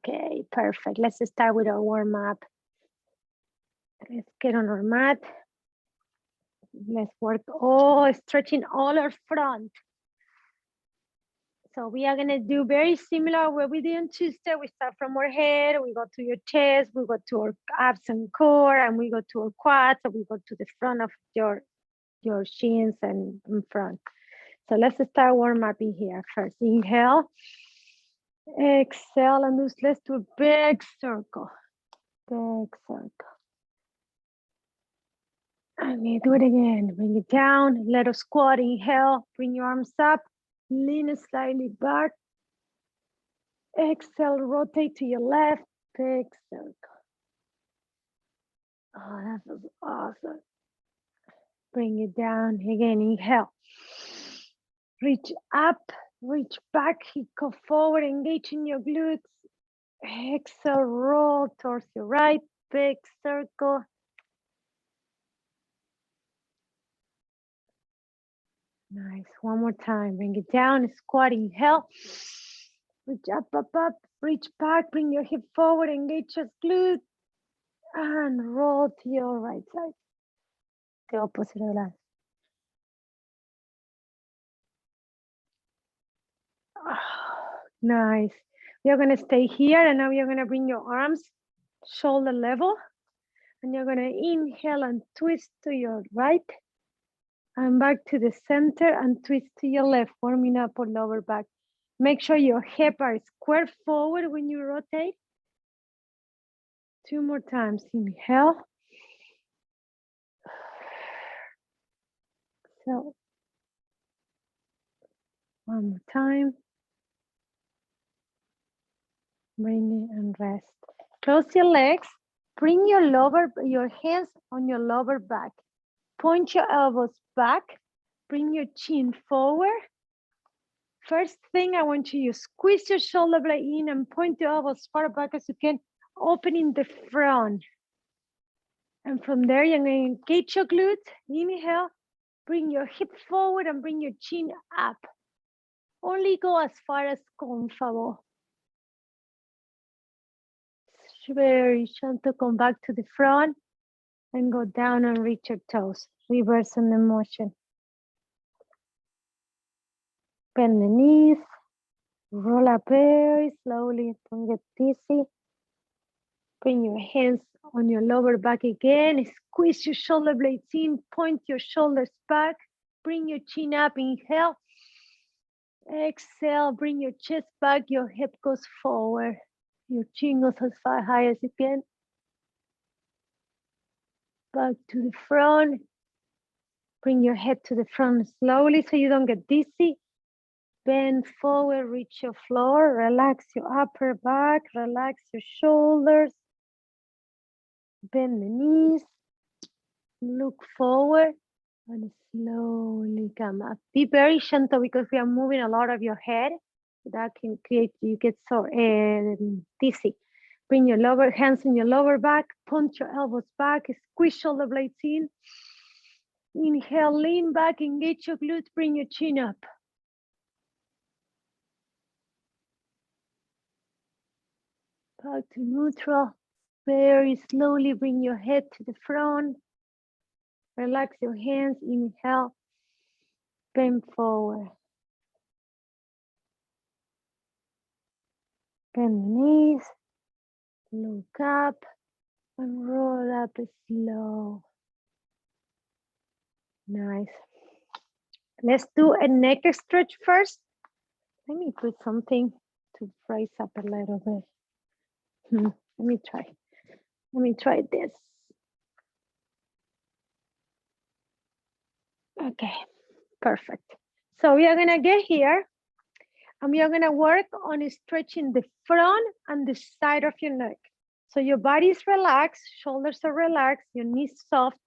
Okay, perfect. Let's start with our warm up. Let's get on our mat. Let's work, stretching all our front. So we are gonna do very similar what we did on Tuesday. We start from our head, we go to your chest, we go to our abs and core, and we go to our quads, and we go to the front of your shins and in front. So let's start warm up in here first. Inhale, exhale, and let's do a big circle. Big circle. And we do it again. Bring it down, let us squat, inhale, bring your arms up, lean slightly back. Exhale, rotate to your left, big circle. Oh, that feels awesome. Bring it down, again, inhale. Reach up, reach back, go forward, engage in your glutes. Exhale, roll towards your right, big circle. Nice, one more time, bring it down, squat, inhale. Reach up, reach back, bring your hip forward, engage your glutes, and roll to your right side. The opposite of that. Oh, nice. We are gonna stay here, and now you're gonna bring your arms shoulder level, and you're gonna inhale and twist to your right, and back to the center, and twist to your left, warming up your lower back. Make sure your hips are square forward when you rotate. 2 more times, inhale. So, one more time. Bring it and rest. Close your legs. Bring your hands on your lower back. Point your elbows back. Bring your chin forward. First thing, I want you to squeeze your shoulder blade in and point your elbows as far back as you can, opening the front. And from there, you're going to engage your glutes. Inhale, bring your hip forward and bring your chin up. Only go as far as comfortable. Very gentle, come back to the front and go down and reach your toes. Reverse on the motion. Bend the knees, roll up very slowly, don't get dizzy. Bring your hands on your lower back again, squeeze your shoulder blades in, point your shoulders back, bring your chin up, inhale. Exhale, bring your chest back, your hip goes forward. Your chin goes as far high as you can. Back to the front. Bring your head to the front slowly so you don't get dizzy. Bend forward, reach your floor, relax your upper back, relax your shoulders. Bend the knees, look forward, and slowly come up. Be very gentle because we are moving a lot of your head. That can create, you get so dizzy. Bring your lower hands on your lower back, point your elbows back, squeeze shoulder blades in. Inhale, lean back, engage your glutes, bring your chin up. Back to neutral. Very slowly bring your head to the front. Relax your hands, inhale, bend forward. Bend the knees, look up, and roll up slow. Nice. Let's do a neck stretch first. Let me put something to raise up a little bit. Let me try this. Okay, perfect. So we are gonna get here and we are gonna work on stretching the front and the side of your neck. So your body is relaxed, shoulders are relaxed, your knees soft,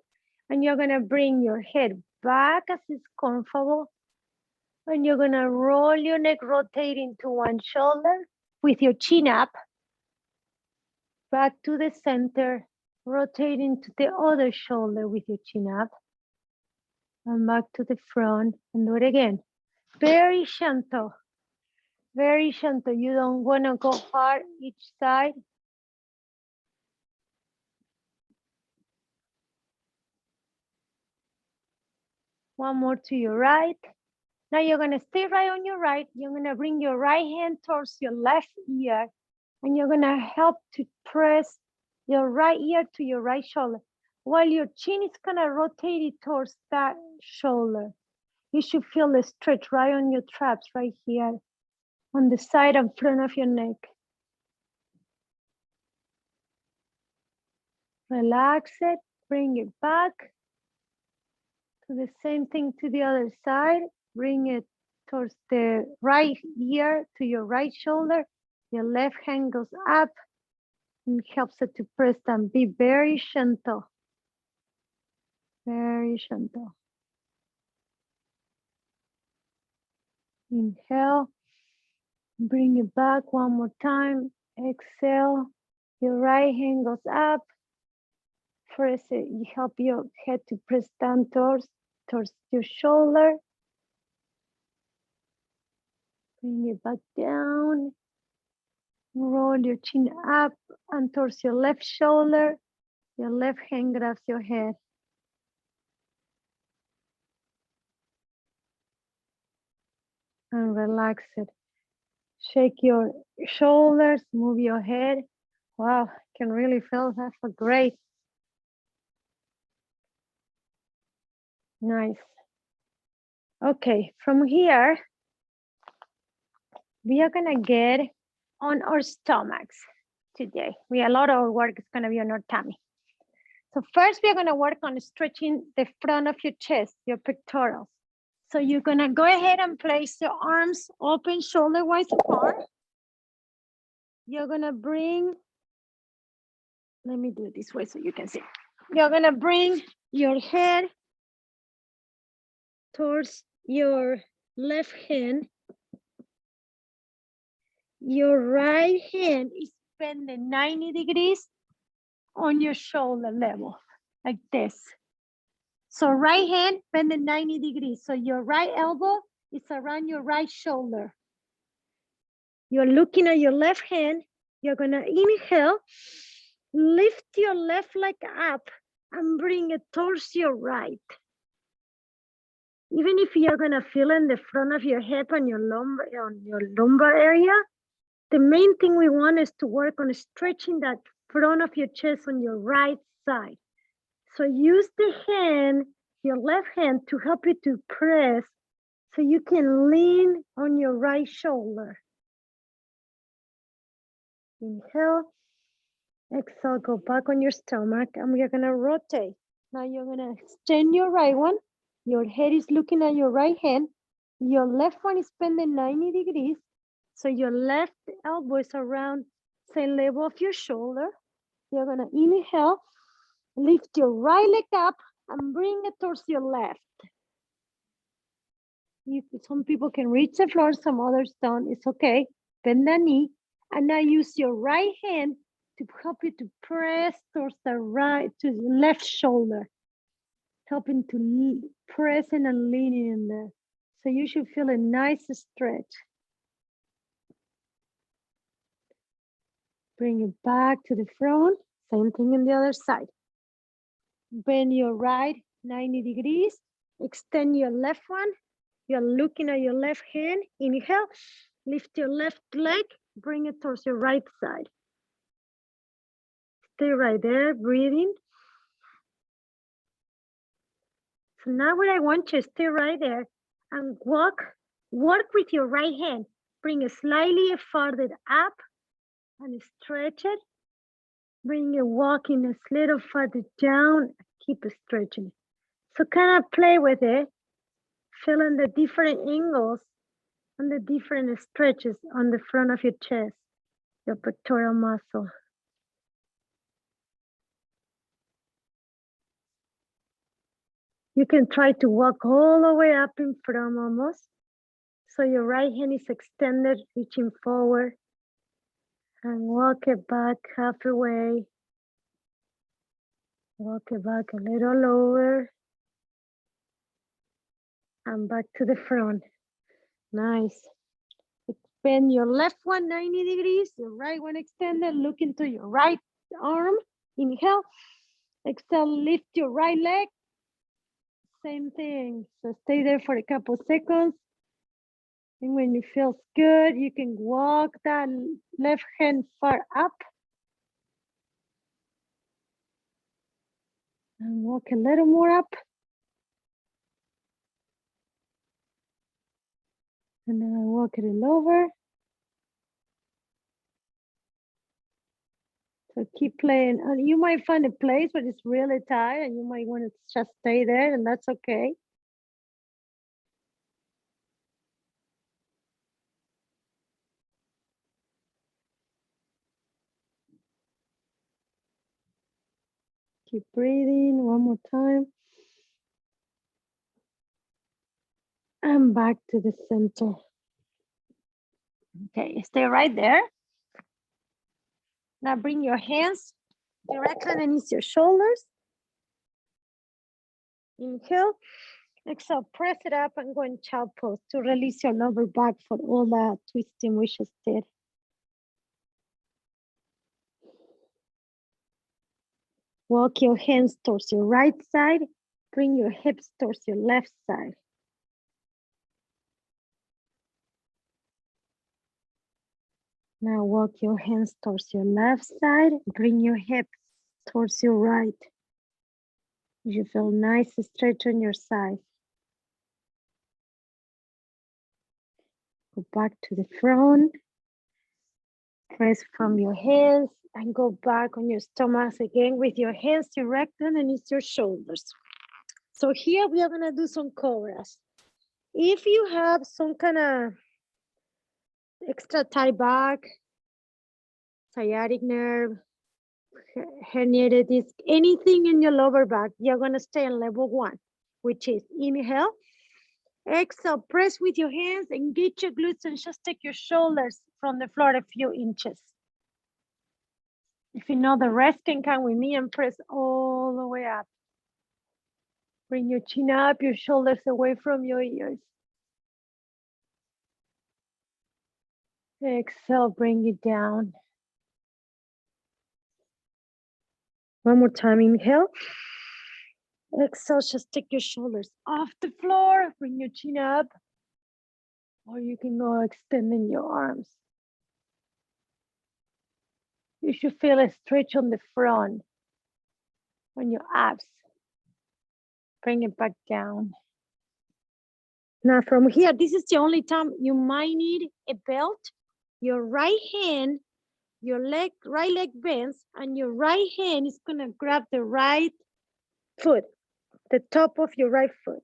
and you're gonna bring your head back as it's comfortable. And you're gonna roll your neck, rotating to one shoulder with your chin up. Back to the center, rotating to the other shoulder with your chin up. And back to the front, and do it again. Very gentle. Very gentle. You don't want to go hard each side. One more to your right. Now you're going to stay right on your right. You're going to bring your right hand towards your left ear. And you're going to help to press your right ear to your right shoulder. While your chin is going to rotate it towards that shoulder. You should feel the stretch right on your traps right here. On the side and front of your neck. Relax it. Bring it back. Do the same thing to the other side. Bring it towards the right ear to your right shoulder. Your left hand goes up and helps it to press down. Be very gentle. Very gentle. Inhale. Bring it back one more time. Exhale. Your right hand goes up. Press it. You help your head to press down towards your shoulder. Bring it back down. Roll your chin up and towards your left shoulder. Your left hand grabs your head. And relax it. Shake your shoulders, move your head. Wow, can really feel that. Great. Nice. Okay, from here, we are gonna get on our stomachs today. A lot of our work is gonna be on our tummy. So first we're gonna work on stretching the front of your chest, your pectorals. So you're gonna go ahead and place your arms open, shoulder wise apart. You're gonna bring, let me do it this way so you can see. You're gonna bring your head towards your left hand. Your right hand is bended 90 degrees on your shoulder level, like this. So right hand bended 90 degrees. So your right elbow is around your right shoulder. You're looking at your left hand. You're gonna inhale, lift your left leg up and bring it towards your right. Even if you're gonna feel in the front of your head on your lumbar area, the main thing we want is to work on stretching that front of your chest on your right side. So use the hand, your left hand, to help you to press so you can lean on your right shoulder. Inhale, exhale, go back on your stomach, and we are gonna rotate. Now you're gonna extend your right one. Your head is looking at your right hand. Your left one is bending 90 degrees. So your left elbow is around same level of your shoulder. You're gonna inhale, lift your right leg up and bring it towards your left. Some people can reach the floor, some others don't. It's okay. Bend the knee. And now use your right hand to help you to press towards the left shoulder. Helping to press in and leaning in there. So you should feel a nice stretch. Bring it back to the front. Same thing on the other side. Bend your right 90 degrees. Extend your left one. You're looking at your left hand. Inhale. Lift your left leg. Bring it towards your right side. Stay right there, breathing. So now what I want you to stay right there and work with your right hand. Bring it slightly farther up and stretch it. Bring it walking a little further down. Keep stretching. So kind of play with it, feeling the different angles and the different stretches on the front of your chest, your pectoral muscle. You can try to walk all the way up in front almost. So your right hand is extended, reaching forward. And walk it back halfway. Walk it back a little lower. And back to the front. Nice. Bend your left one 90 degrees, your right one extended. Look into your right arm. Inhale. Exhale, lift your right leg. Same thing. So stay there for a couple seconds. And when you feel good, you can walk that left hand far up. And walk a little more up. And then I walk it over. So keep playing. You might find a place where it's really tight and you might want to just stay there, and that's okay. Keep breathing one more time. And back to the center. Okay, stay right there. Now bring your hands directly underneath your shoulders. Inhale. Exhale, press it up and go in child pose to release your lower back for all that twisting we just did. Walk your hands towards your right side. Bring your hips towards your left side. Now walk your hands towards your left side. Bring your hips towards your right. You feel nice stretch on your side. Go back to the front. Press from your hands and go back on your stomach again with your hands direct underneath your shoulders. So here we are gonna do some cobras. If you have some kind of extra tight back, sciatic nerve, herniated disc, anything in your lower back, you're gonna stay on level 1, which is inhale, exhale, press with your hands, engage your glutes and just take your shoulders from the floor a few inches. If you know the rest can come with me and press all the way up. Bring your chin up, your shoulders away from your ears. Exhale, bring it down. One more time, inhale. Exhale, just take your shoulders off the floor, bring your chin up, or you can go extending your arms. You should feel a stretch on the front, on your abs. Bring it back down. Now from here, this is the only time you might need a belt. Your right hand, your right leg bends, and your right hand is gonna grab the right foot, the top of your right foot.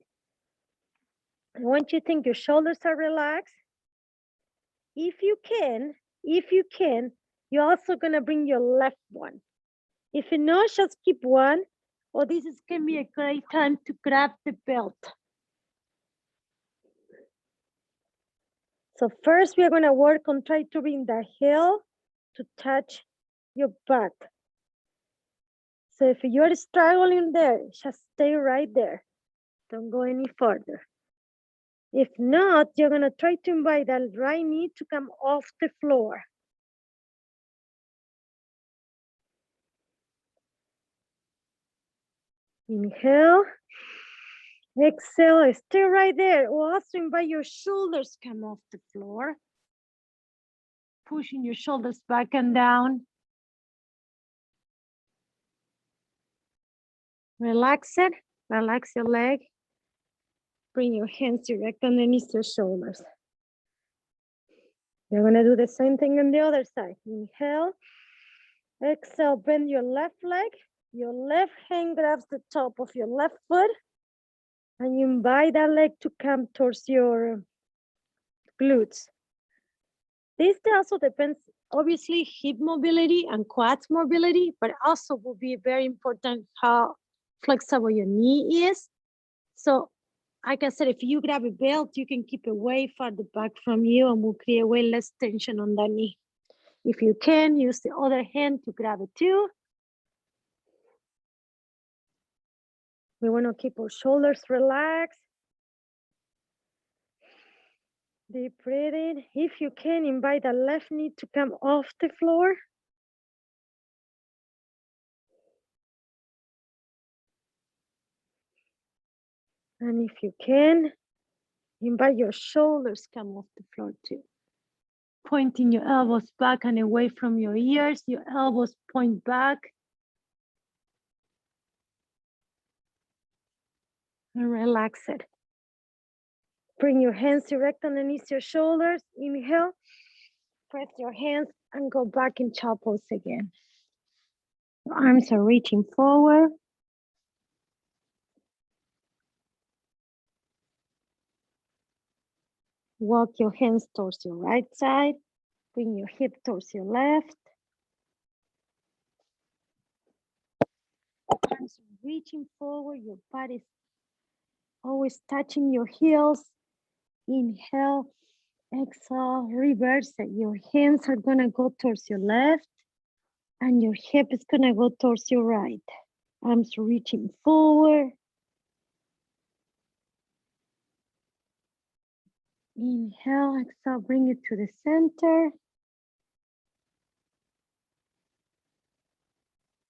I want you to think your shoulders are relaxed. If you can, you're also gonna bring your left one. If not, just keep one, or this is gonna be a great time to grab the belt. So first we are gonna work on trying to bring the heel to touch your butt. So if you're struggling there, just stay right there. Don't go any further. If not, you're gonna try to invite that right knee to come off the floor. Inhale, exhale, stay right there. We'll also invite your shoulders come off the floor. Pushing your shoulders back and down. Relax it, relax your leg. Bring your hands direct underneath your shoulders. You're gonna do the same thing on the other side. Inhale, exhale, bend your left leg. Your left hand grabs the top of your left foot and you invite that leg to come towards your glutes. This also depends, obviously, hip mobility and quads mobility, but also will be very important how flexible your knee is. So, like I said, if you grab a belt, you can keep it way farther back from you and will create way less tension on that knee. If you can, use the other hand to grab it too. We want to keep our shoulders relaxed. Deep breathing. If you can, invite the left knee to come off the floor. And if you can, invite your shoulders come off the floor too. Pointing your elbows back and away from your ears. Your elbows point back. And relax it. Bring your hands erect underneath your shoulders. Inhale. Press your hands and go back in child pose again. Your arms are reaching forward. Walk your hands towards your right side. Bring your hip towards your left. Arms are reaching forward. Your body's always touching your heels. Inhale, exhale, reverse it. Your hands are gonna go towards your left and your hip is gonna go towards your right. Arms reaching forward. Inhale, exhale, bring it to the center.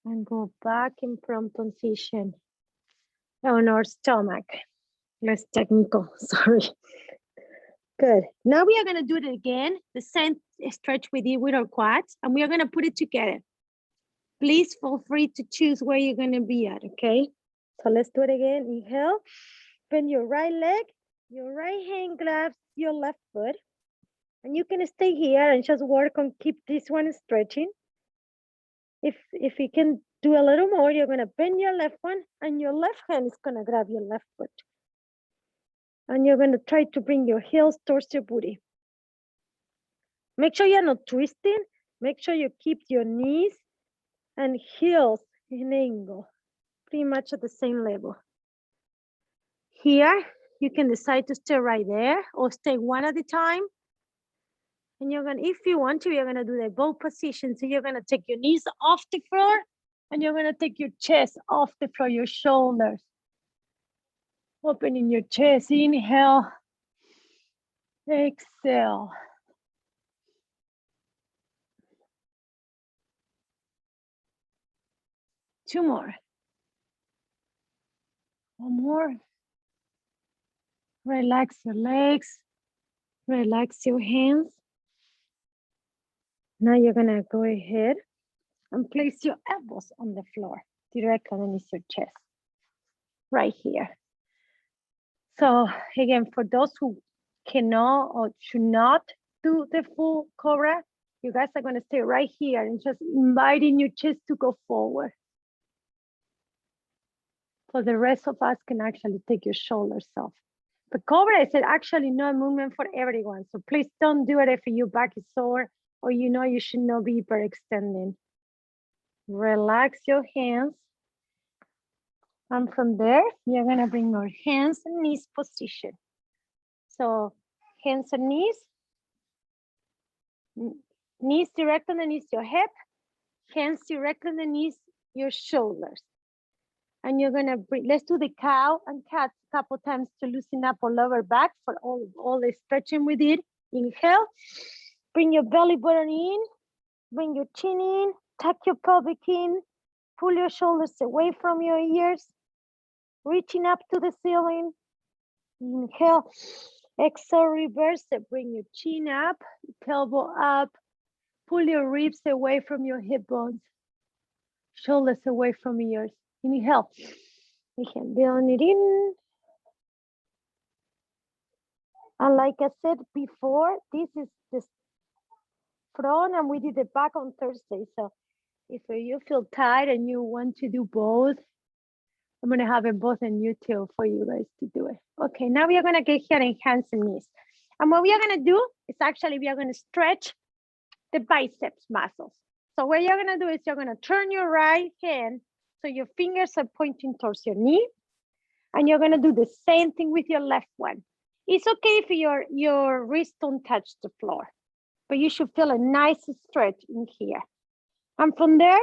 And go back in prone position on our stomach. Less technical, sorry. Good. Now we are gonna do it again, the same stretch we did with our quads, and we are gonna put it together. Please feel free to choose where you're gonna be at, okay? So let's do it again. Inhale, bend your right leg, your right hand grabs your left foot, and you can stay here and just work on keep this one stretching. If you can do a little more, you're gonna bend your left one and your left hand is gonna grab your left foot. And you're gonna try to bring your heels towards your booty. Make sure you're not twisting. Make sure you keep your knees and heels in angle, pretty much at the same level. Here, you can decide to stay right there or stay one at a time. And you're gonna, if you want to, you're gonna do the bow position. So you're gonna take your knees off the floor and you're gonna take your chest off the floor, your shoulders. Opening your chest, inhale, exhale. Two more. One more. Relax your legs, relax your hands. Now you're gonna go ahead and place your elbows on the floor, directly underneath your chest, right here. So again, for those who cannot or should not do the full cobra, you guys are gonna stay right here and just inviting your chest to go forward. So the rest of us can actually take your shoulders off. But cobra is actually not a movement for everyone. So please don't do it if your back is sore or you know you should not be hyperextending. Relax your hands. And from there, you're gonna bring your hands and knees position. So hands and knees. Knees direct underneath your hip. Hands direct underneath your shoulders. And you're gonna bring, let's do the cow and cat a couple times to loosen up our lower back for all the stretching we did. Inhale, bring your belly button in, bring your chin in, tuck your pelvic in, pull your shoulders away from your ears, reaching up to the ceiling. Inhale, exhale, reverse it, bring your chin up, elbow up, pull your ribs away from your hip bones, shoulders away from ears. Inhale. We can build it in. And like I said before, this is the front and we did the back on Thursday. So if you feel tired and you want to do both, I'm gonna have it both on YouTube for you guys to do it. Okay, now we are gonna get here in hands and knees. And what we are gonna do is actually we are gonna stretch the biceps muscles. So what you're gonna do is you're gonna turn your right hand so your fingers are pointing towards your knee. And you're gonna do the same thing with your left one. It's okay if your wrists don't touch the floor, but you should feel a nice stretch in here. And from there,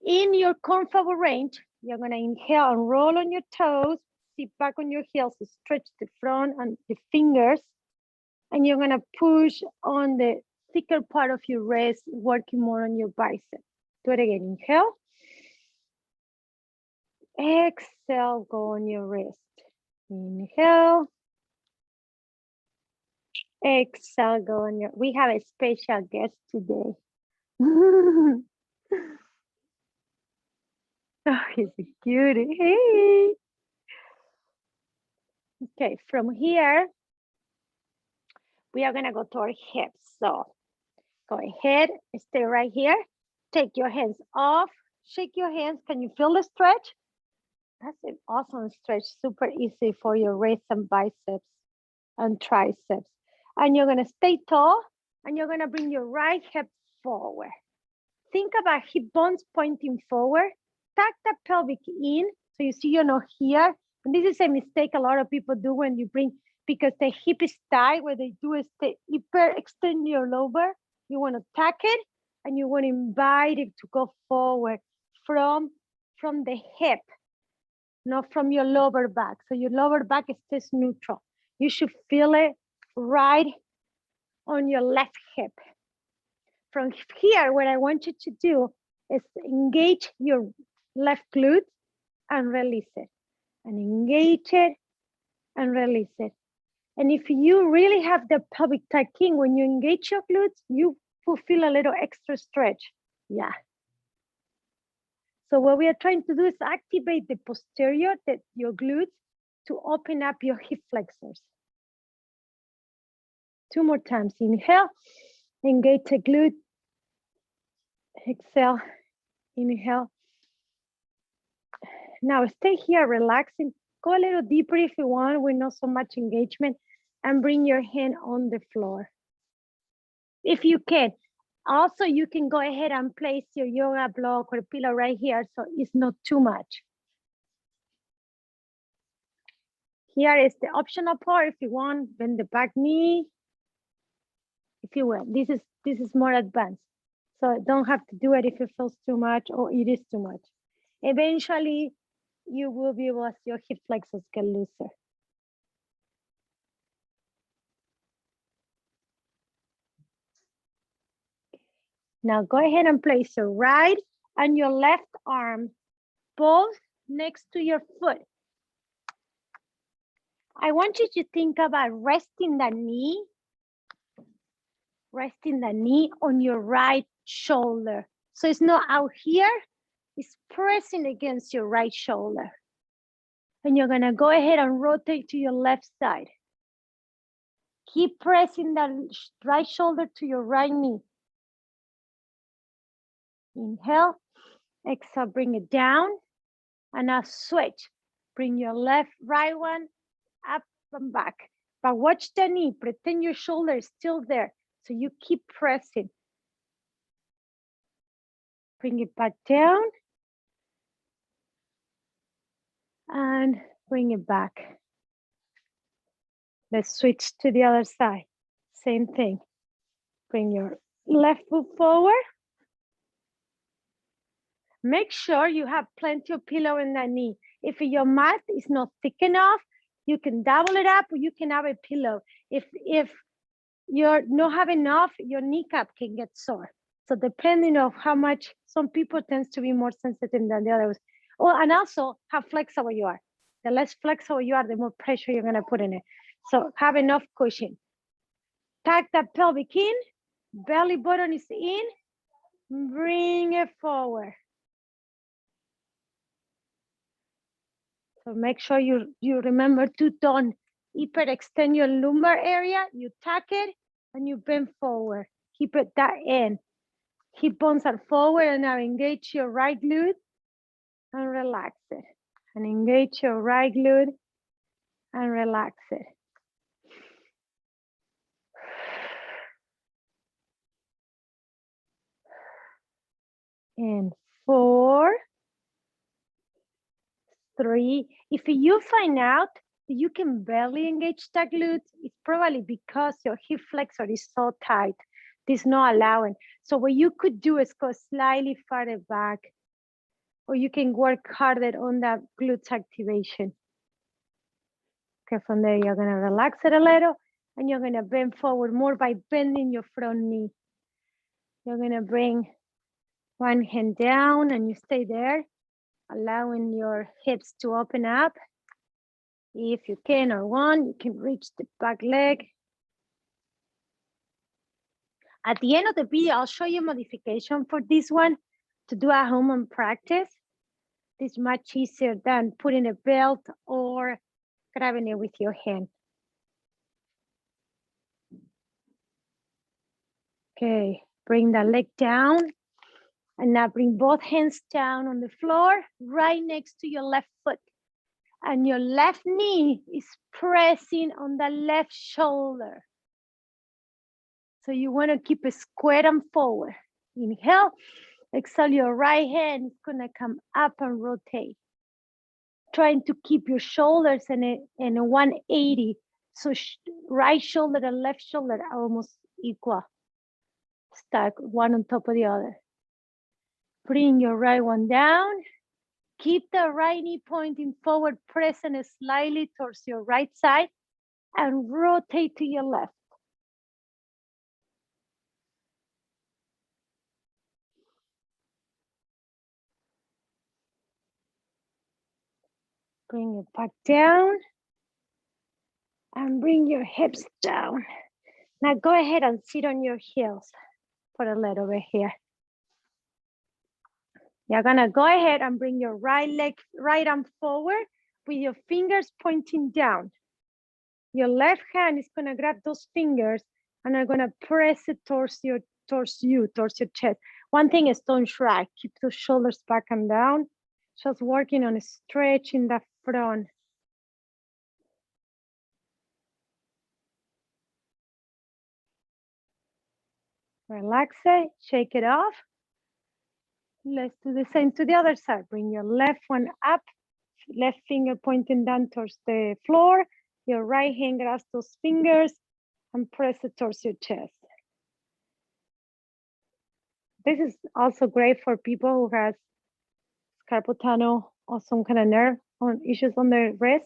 in your comfortable range, you're gonna inhale and roll on your toes, sit back on your heels, stretch the front and the fingers. And you're gonna push on the thicker part of your wrist, working more on your bicep. Do it again, inhale. Exhale, go on your wrist. Inhale. Exhale, go on your, we have a special guest today. Oh, he's a cutie. Hey. Okay, from here, we are gonna go to our hips. So go ahead, stay right here. Take your hands off, shake your hands. Can you feel the stretch? That's an awesome stretch, super easy for your wrists and biceps and triceps. And you're gonna stay tall and you're gonna bring your right hip forward. Think about hip bones pointing forward. Tuck the pelvic in, so you see you're not here. And this is a mistake a lot of people do when you bring, because the hip is tight, what they do is they extend your lower. You wanna tuck it and you wanna invite it to go forward from the hip, not from your lower back. So your lower back stays neutral. You should feel it right on your left hip. From here, what I want you to do is engage your left glute and release it. And engage it and release it. And if you really have the pelvic tucking, when you engage your glutes, you will feel a little extra stretch. Yeah. So what we are trying to do is activate the posterior, your glutes, to open up your hip flexors. 2 more times. Inhale, engage the glute. Exhale, inhale. Now stay here relaxing. Go a little deeper if you want with not so much engagement, and bring your hand on the floor. If you can. Also, you can go ahead and place your yoga block or pillow right here so it's not too much. Here is the optional part if you want, bend the back knee. If you will, this is more advanced. So don't have to do it if it feels too much or it is too much. Eventually, you will be able to see your hip flexors get looser. Now go ahead and place your right and your left arm both next to your foot. I want you to think about resting the knee on your right shoulder. So it's not out here, it's pressing against your right shoulder. And you're gonna go ahead and rotate to your left side. Keep pressing that right shoulder to your right knee. Inhale, exhale, bring it down. And now switch. Bring your right one up and back. But watch the knee, pretend your shoulder is still there. So you keep pressing. Bring it back down. And bring it back. Let's switch to the other side. Same thing. Bring your left foot forward. Make sure you have plenty of pillow in that knee. If your mat is not thick enough, you can double it up or you can have a pillow. If you're not have enough, your kneecap can get sore. So depending on how much, some people tend to be more sensitive than the others. Oh, and also how flexible you are. The less flexible you are, the more pressure you're gonna put in it. So have enough cushion. Tuck that pelvic in, belly button is in, bring it forward. So make sure you remember to don't hyperextend your lumbar area. You tuck it and you bend forward. Keep it that in. Hip bones are forward and now engage your right glute and relax it. And engage your right glute and relax it. And 4, 3. If you find out that you can barely engage the glutes, it's probably because your hip flexor is so tight. It's not allowing. So what you could do is go slightly farther back, or you can work harder on that glutes activation. Okay, from there, you're gonna relax it a little And you're gonna bend forward more by bending your front knee. You're gonna bring one hand down and you stay there, allowing your hips to open up. If you can or want, you can reach the back leg. At the end of the video, I'll show you modification for this one to do at home and practice. This is much easier than putting a belt or grabbing it with your hand. Okay, bring the leg down. And now bring both hands down on the floor, right next to your left foot. And your left knee is pressing on the left shoulder. So you want to keep it square and forward. Inhale, exhale, your right hand is going to come up and rotate. Trying to keep your shoulders in a 180. So right shoulder and left shoulder are almost equal. Stack one on top of the other. Bring your right one down. Keep the right knee pointing forward, pressing slightly towards your right side and rotate to your left. Bring it back down and bring your hips down. Now go ahead and sit on your heels for a little bit here. You're gonna go ahead and bring your right arm forward with your fingers pointing down. Your left hand is gonna grab those fingers and are gonna press it towards your chest. One thing is don't shrug, keep those shoulders back and down. Just working on stretching the front. Relax it, shake it off. Let's do the same to the other side. Bring your left one up, left finger pointing down towards the floor. Your right hand grabs those fingers and press it towards your chest. This is also great for people who has carpal tunnel or some kind of nerve issues on their wrist.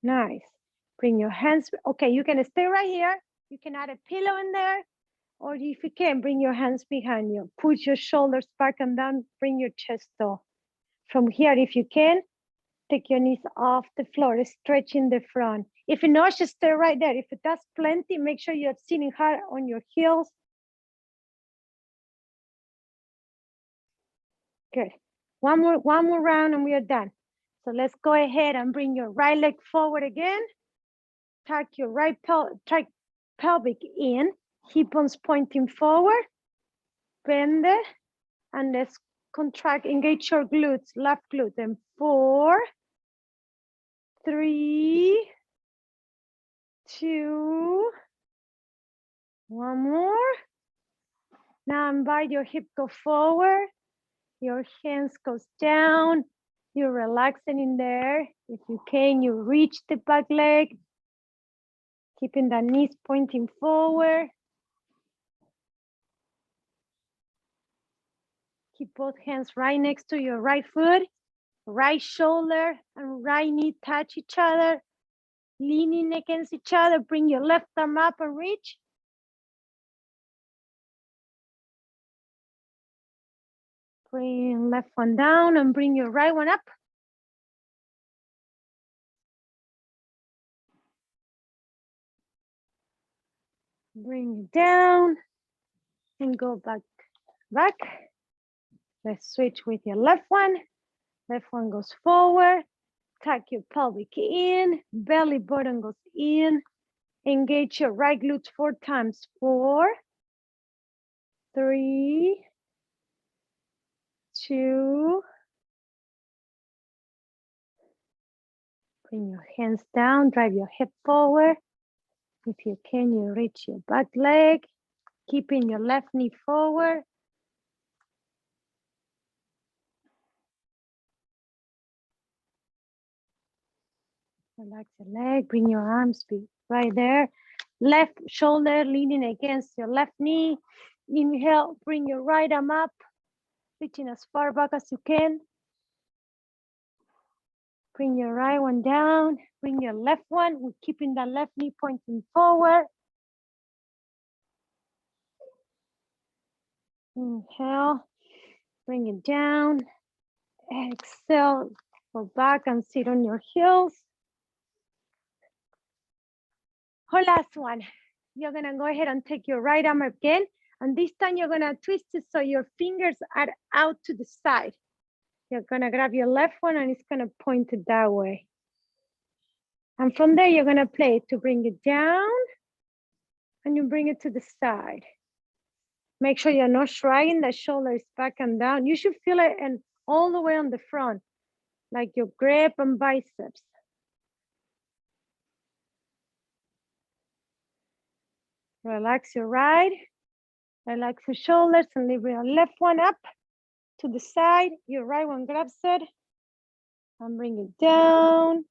Nice. Bring your hands. Okay, you can stay right here. You can add a pillow in there. Or if you can, bring your hands behind you. Put your shoulders back and down. Bring your chest up. From here, if you can, take your knees off the floor, stretching the front. If not, just stay right there. If it does plenty, make sure you're sitting hard on your heels. Good. One more round and we are done. So let's go ahead and bring your right leg forward again. Tuck your right pelvic in, hip bones pointing forward. Bend it, and let's contract, engage your glutes, left glute. And 4, 3, 2, one more. Now invite your hip go forward. Your hands goes down. You're relaxing in there. If you can, you reach the back leg. Keeping the knees pointing forward. Keep both hands right next to your right foot. Right shoulder and right knee touch each other. Leaning against each other. Bring your left arm up and reach. Bring left one down and bring your right one up. Bring it down and go back. Let's switch with your left one. Left one goes forward. Tuck your pelvic in. Belly button goes in. Engage your right glutes 4 times. 4, 3, 2. Bring your hands down. Drive your hip forward. If you can, you reach your back leg. Keeping your left knee forward. Relax your leg. Bring your arms right there. Left shoulder leaning against your left knee. Inhale, bring your right arm up, reaching as far back as you can. Bring your right one down. Bring your left one. We're keeping that left knee pointing forward. Inhale. Bring it down. Exhale. Go back and sit on your heels. Our last one. You're going to go ahead and take your right arm again. And this time you're going to twist it so your fingers are out to the side. You're going to grab your left one and it's going to point it that way. And from there, you're going to play to bring it down and you bring it to the side. Make sure you're not shrugging the shoulders back and down. You should feel it and all the way on the front, like your grip and biceps. Relax your right, relax your shoulders and leave your left one up to the side. Your right one grabs it and bring it down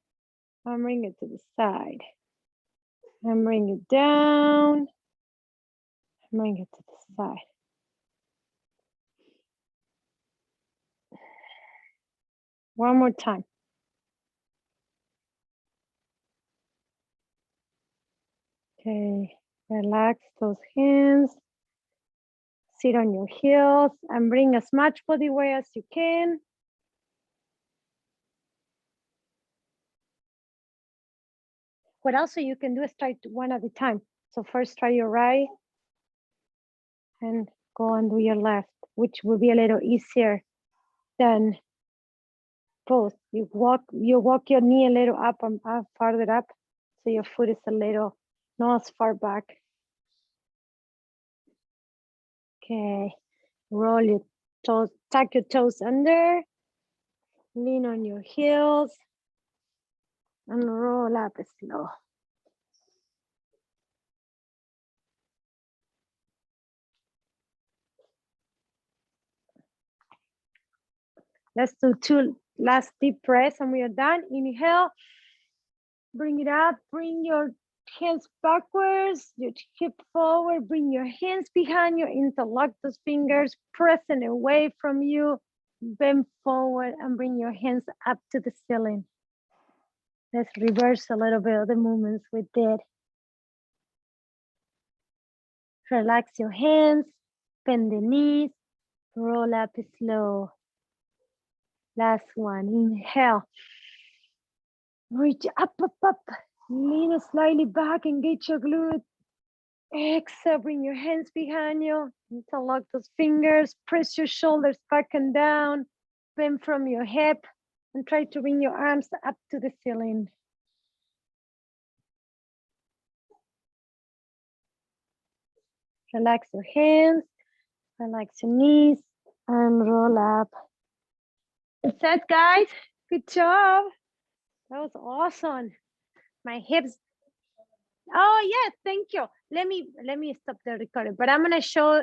and bring it to the side. And bring it down and bring it to the side. One more time. Okay, relax those hands. Sit on your heels and bring as much body weight as you can. What also you can do is try one at a time. So first try your right and go and do your left, which will be a little easier than both. You walk your knee a little up and farther up, so your foot is a little not as far back. Okay, roll your toes, tuck your toes under, lean on your heels, and roll up slow. Let's do 2 last deep breaths and we are done. Inhale, bring it up, bring your hands backwards, your hip forward, bring your hands behind you, interlock those fingers, pressing away from you, bend forward and bring your hands up to the ceiling. Let's reverse a little bit of the movements we did. Relax your hands, bend the knees, roll up slow. Last one, inhale. Reach up, up, up. Lean slightly back, engage your glute. Exhale, bring your hands behind you. Interlock those fingers, press your shoulders back and down. Bend from your hip and try to bring your arms up to the ceiling. Relax your hands, relax your knees, and roll up. That's it, guys. Good job. That was awesome. My hips. Oh, yes, thank you. Let me stop the recording, but I'm going to show